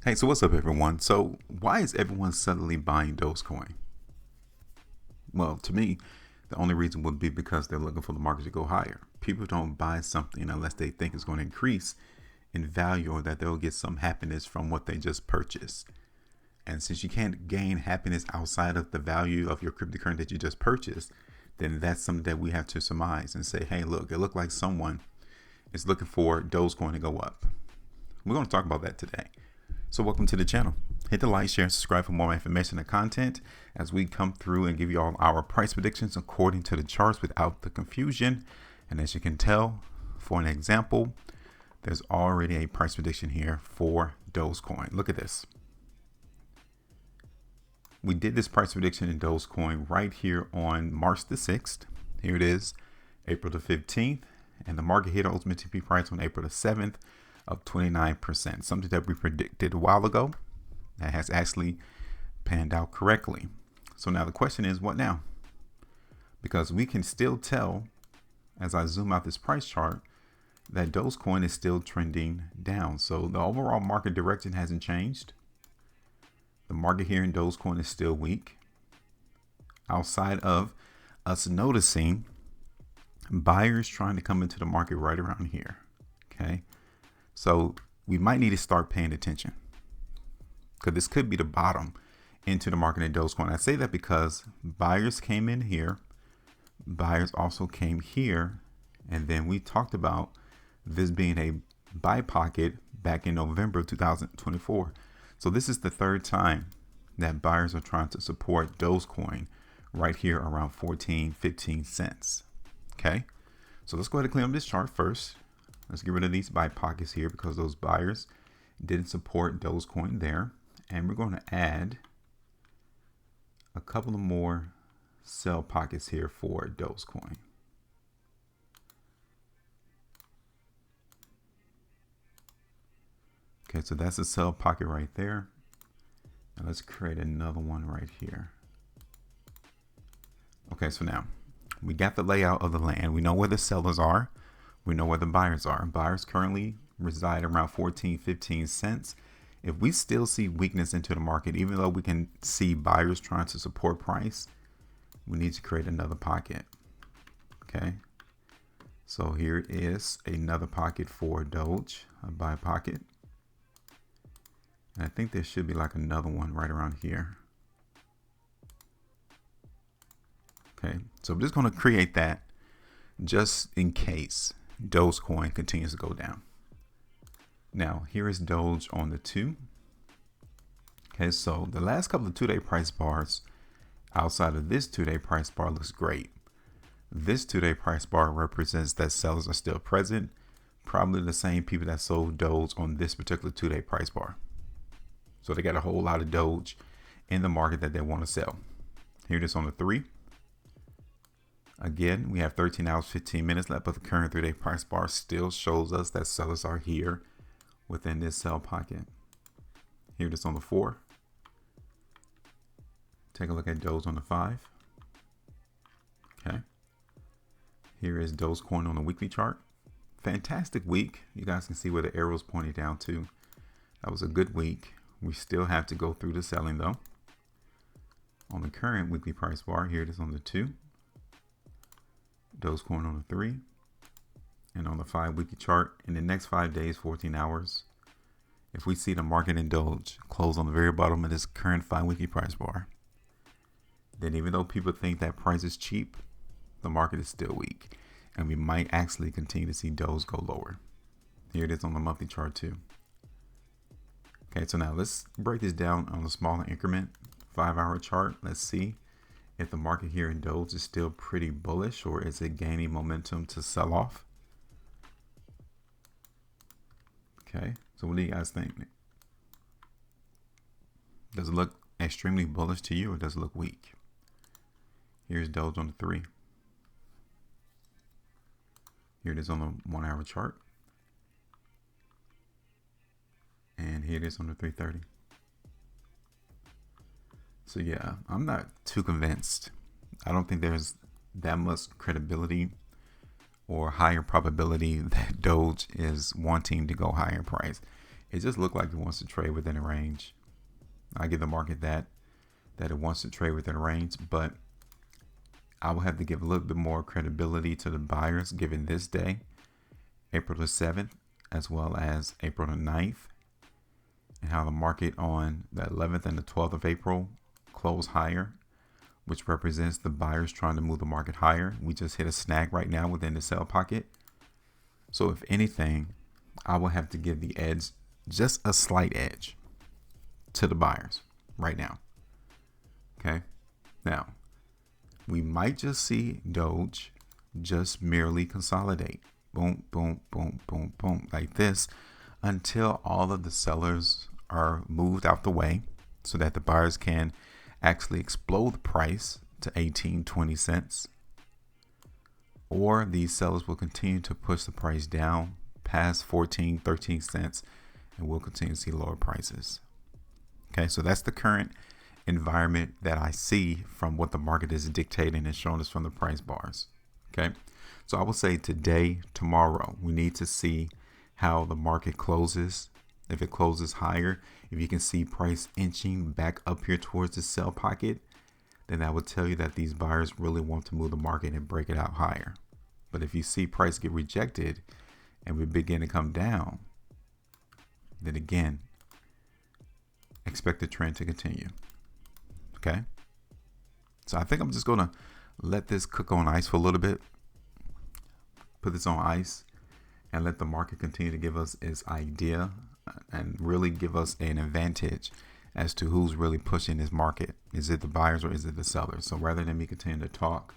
Hey, so what's up, everyone? So, why is everyone suddenly buying Dogecoin? Well, to me, the only reason would be because they're looking for the market to go higher. People don't buy something unless they think it's going to increase in value or that they'll get some happiness from what they just purchased. And since you can't gain happiness outside of the value of your cryptocurrency that you just purchased, then that's something that we have to surmise and say, hey, look, it looked like someone is looking for Dogecoin to go up. We're going to talk about that today. So welcome to the channel. Hit the like, share, and subscribe for more information and content as we come through and give you all our price predictions according to the charts without the confusion. And as you can tell, for an example, there's already a price prediction here for Dogecoin. Look at this. We did this price prediction in Dogecoin right here on March the 6th. Here it is, April the 15th, and the market hit ultimate TP price on April the 7th. Of 29%, something that we predicted a while ago that has actually panned out correctly. So now the question is, what now? Because we can still tell as I zoom out this price chart that Dogecoin is still trending down. So the overall market direction hasn't changed. The market here in Dogecoin is still weak. Outside of us noticing buyers trying to come into the market right around here. Okay. So we might need to start paying attention because this could be the bottom into the market in Dogecoin. I say that because buyers came in here, buyers also came here, and then we talked about this being a buy pocket back in November 2024. So this is the third time that buyers are trying to support Dogecoin right here around 15 cents. Okay, so let's go ahead and clean up this chart first. Let's get rid of these buy pockets here because those buyers didn't support Dogecoin there. And we're going to add a couple of more sell pockets here for Dogecoin. Okay, so that's a sell pocket right there. Now let's create another one right here. Okay, so now we got the layout of the land. We know where the sellers are. We know where the buyers are. Buyers currently reside around 15 cents. If we still see weakness into the market, even though we can see buyers trying to support price, we need to create another pocket. Okay. So here is another pocket for Doge, a buy pocket. And I think there should be like another one right around here. Okay. So I'm just going to create that just in case Dogecoin continues to go down. Now here is Doge on the 2. Okay, so the last couple of 2-day price bars outside of this 2-day price bar looks great. This 2-day price bar represents that sellers are still present, probably the same people that sold Doge on this particular 2-day price bar. So they got a whole lot of Doge in the market that they want to sell. Here it is on the 3. Again, we have 13 hours, 15 minutes left, but the current 3-day price bar still shows us that sellers are here within this sell pocket. Here it is on the 4. Take a look at Doge on the 5. Okay. Here is Dogecoin on the weekly chart. Fantastic week. You guys can see where the arrows pointing down to. That was a good week. We still have to go through the selling though. On the current weekly price bar, here it is on the 2. Dogecoin on the 3, and on the 5-weekly chart in the next 5 days, 14 hours. If we see the market in Doge close on the very bottom of this current 5-weekly price bar, then even though people think that price is cheap, the market is still weak, and we might actually continue to see Doge go lower. Here it is on the monthly chart too. Okay, so now let's break this down on a smaller increment, 5-hour chart. Let's see if the market here in Doge is still pretty bullish or is it gaining momentum to sell off. Okay, so what do you guys think? Does it look extremely bullish to you or does it look weak? Here's Doge on the 3. Here it is on the 1-hour chart. And here it is on the 330. So yeah, I'm not too convinced. I don't think there's that much credibility or higher probability that Doge is wanting to go higher in price. it just looked like it wants to trade within a range. I give the market that it wants to trade within a range, but I will have to give a little bit more credibility to the buyers given this day, April the 7th, as well as April the 9th, and how the market on the 11th and the 12th of April closed higher, which represents the buyers trying to move the market higher. We just hit a snag right now within the sell pocket. So if anything, I will have to give the edge, just a slight edge, to the buyers right now. Okay. Now, we might just see Doge just merely consolidate. Boom, boom, boom, boom, boom, like this, until all of the sellers are moved out the way so that the buyers can actually explode the price to 18-20 cents. Or these sellers will continue to push the price down past 14-13 cents, and we'll continue to see lower prices. Okay, so that's the current environment that I see from what the market is dictating and showing us from the price bars. Okay, so I will say today, tomorrow, we need to see how the market closes. If it closes higher, if you can see price inching back up here towards the sell pocket, then that would tell you that these buyers really want to move the market and break it out higher. But if you see price get rejected and we begin to come down, then again, expect the trend to continue. Okay. So I think I'm just going to let this cook on ice for a little bit, put this on ice, and let the market continue to give us its idea and really give us an advantage as to who's really pushing this market. Is it the buyers or is it the sellers? So rather than me continue to talk,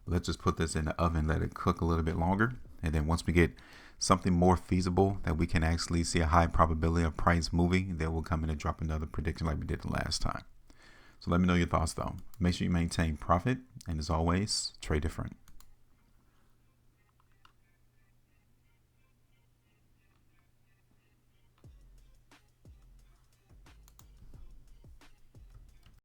let's just put this in the oven, let it cook a little bit longer. And then once we get something more feasible that we can actually see a high probability of price moving, then we'll come in and drop another prediction like we did the last time. So let me know your thoughts though. Make sure you maintain profit. And as always, trade different.